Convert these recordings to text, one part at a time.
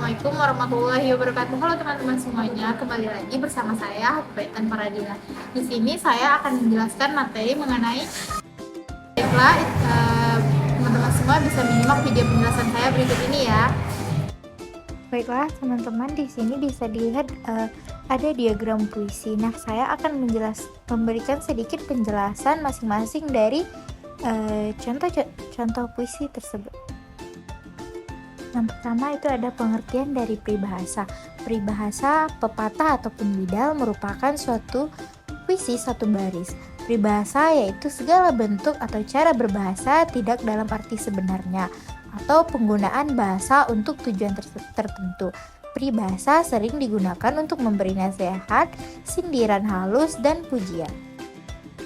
Assalamualaikum warahmatullahi wabarakatuh. Halo teman-teman semuanya, kembali lagi bersama saya Baitan Paradila. Di sini saya akan menjelaskan materi mengenai baiklah, teman-teman semua bisa menyimak video penjelasan saya berikut ini ya. Baiklah teman-teman, di sini bisa dilihat ada diagram puisi. Nah, saya akan memberikan sedikit penjelasan masing-masing dari contoh puisi tersebut. Yang pertama itu ada pengertian dari peribahasa. Peribahasa, pepatah ataupun bidal merupakan suatu puisi satu baris. Peribahasa yaitu segala bentuk atau cara berbahasa tidak dalam arti sebenarnya atau penggunaan bahasa untuk tujuan tertentu. Peribahasa sering digunakan untuk memberi nasihat, sindiran halus, dan pujian.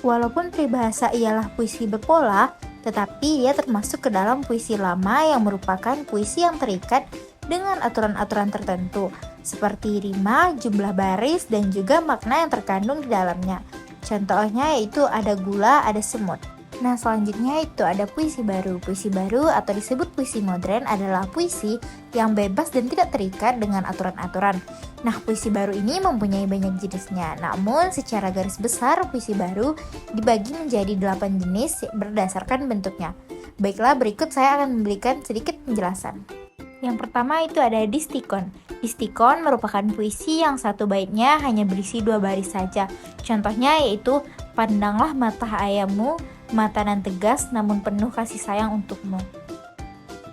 Walaupun peribahasa ialah puisi berpola, tetapi ia termasuk ke dalam puisi lama yang merupakan puisi yang terikat dengan aturan-aturan tertentu, seperti rima, jumlah baris, dan juga makna yang terkandung di dalamnya. Contohnya yaitu ada gula, ada semut. Nah, selanjutnya itu ada puisi baru. Puisi baru atau disebut puisi modern adalah puisi yang bebas dan tidak terikat dengan aturan-aturan. Nah, puisi baru ini mempunyai banyak jenisnya. Namun, secara garis besar, puisi baru dibagi menjadi 8 jenis berdasarkan bentuknya. Baiklah, berikut saya akan memberikan sedikit penjelasan. Yang pertama itu ada distikon. Distikon merupakan puisi yang satu baitnya hanya berisi 2 baris saja. Contohnya yaitu, pandanglah mata ayammu, mata nan tegas namun penuh kasih sayang untukmu.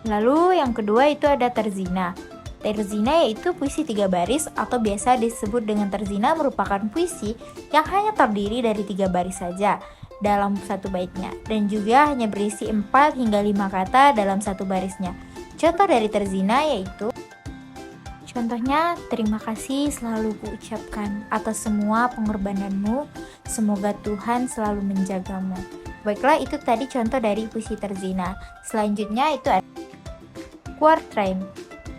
Lalu yang kedua itu ada terzina. Terzina yaitu puisi 3 baris atau biasa disebut dengan terzina, merupakan puisi yang hanya terdiri dari 3 baris saja dalam satu baitnya dan juga hanya berisi 4 hingga 5 kata dalam satu barisnya. Contoh dari terzina yaitu, contohnya, terima kasih selalu kuucapkan atas semua pengorbananmu, semoga Tuhan selalu menjagamu. Baiklah, itu tadi contoh dari puisi terzina. Selanjutnya itu ada quartrain.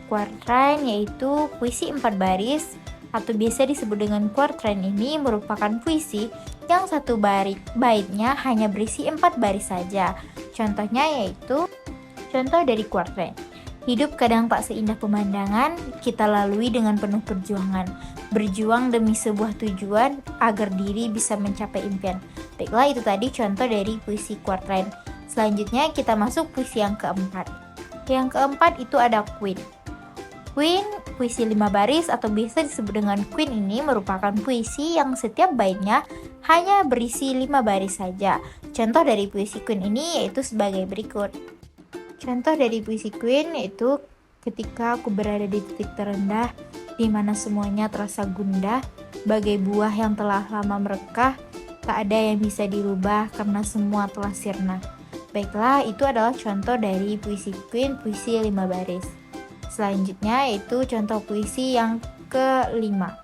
Quartrain yaitu puisi 4 baris atau biasa disebut dengan quartrain. Ini merupakan puisi yang satu baitnya hanya berisi 4 baris saja. Contohnya yaitu, contoh dari quartrain. Hidup kadang tak seindah pemandangan, kita lalui dengan penuh perjuangan. Berjuang demi sebuah tujuan, agar diri bisa mencapai impian. Baiklah, itu tadi contoh dari puisi quartrain. Selanjutnya kita masuk puisi yang keempat. Yang keempat itu ada queen. Queen, puisi 5 baris atau biasa disebut dengan queen, ini merupakan puisi yang setiap baitnya hanya berisi 5 baris saja. Contoh dari puisi queen ini yaitu sebagai berikut. Contoh dari puisi queen yaitu, ketika aku berada di titik terendah, di mana semuanya terasa gundah, bagai buah yang telah lama merekah, tak ada yang bisa dirubah karena semua telah sirna. Baiklah, itu adalah contoh dari puisi queen, puisi 5 baris. Selanjutnya yaitu contoh puisi yang kelima.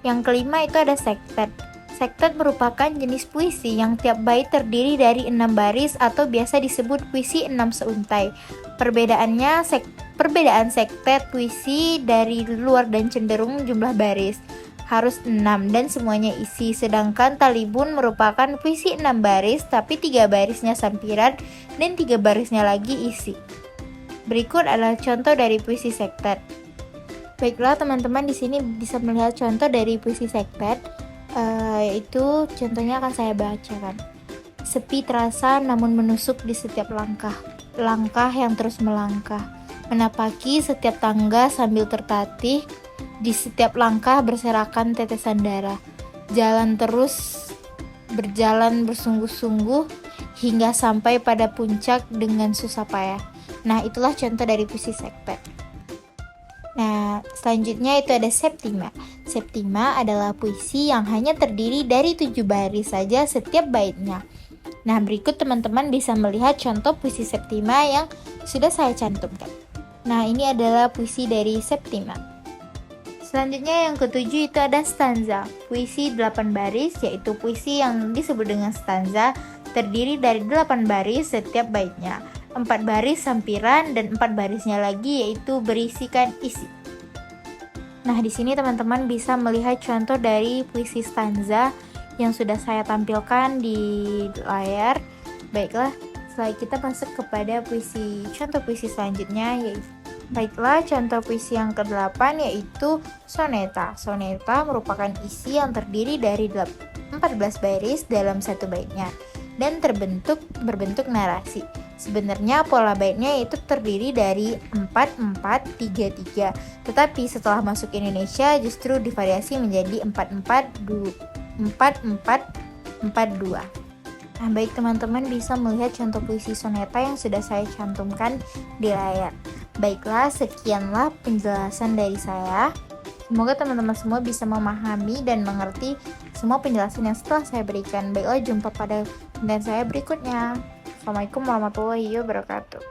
Yang kelima itu ada sektet. Sektet merupakan jenis puisi yang tiap bait terdiri dari 6 baris atau biasa disebut puisi 6 seuntai. Perbedaan sektet puisi dari luar dan cenderung jumlah baris harus 6 dan semuanya isi. Sedangkan talibun merupakan puisi 6 baris tapi 3 barisnya sampiran dan 3 barisnya lagi isi. Berikut adalah contoh dari puisi sektet. Baiklah teman-teman, di sini bisa melihat contoh dari puisi sektet. Yaitu contohnya akan saya bacakan. Sepi terasa namun menusuk di setiap langkah, langkah yang terus melangkah, menapaki setiap tangga sambil tertatih, di setiap langkah berserakan tetesan darah, jalan terus berjalan bersungguh-sungguh hingga sampai pada puncak dengan susah payah. Nah, itulah contoh dari puisi sektet. Nah, selanjutnya itu ada septima. Septima adalah puisi yang hanya terdiri dari 7 baris saja setiap baitnya. Nah, berikut teman-teman bisa melihat contoh puisi septima yang sudah saya cantumkan. Nah, ini adalah puisi dari septima. Selanjutnya yang ketujuh itu ada stanza. Puisi 8 baris, yaitu puisi yang disebut dengan stanza, terdiri dari 8 baris setiap baitnya. 4 baris sampiran dan 4 barisnya lagi yaitu berisikan isi. Nah, di sini teman-teman bisa melihat contoh dari puisi stanza yang sudah saya tampilkan di layar. Baiklah, setelah kita masuk kepada contoh puisi selanjutnya, Baiklah, contoh puisi yang ke-8 yaitu soneta. Soneta merupakan isi yang terdiri dari 14 baris dalam satu baitnya dan berbentuk narasi. Sebenarnya pola baitnya itu terdiri dari 4-4-3-3, tetapi setelah masuk Indonesia justru divariasi menjadi 4-4-4-4-4-2. Nah, baik teman-teman bisa melihat contoh puisi soneta yang sudah saya cantumkan di layar. Baiklah, sekianlah penjelasan dari saya. Semoga teman-teman semua bisa memahami dan mengerti semua penjelasan yang setelah saya berikan. Baiklah, jumpa pada konten saya berikutnya. Assalamualaikum warahmatullahi wabarakatuh.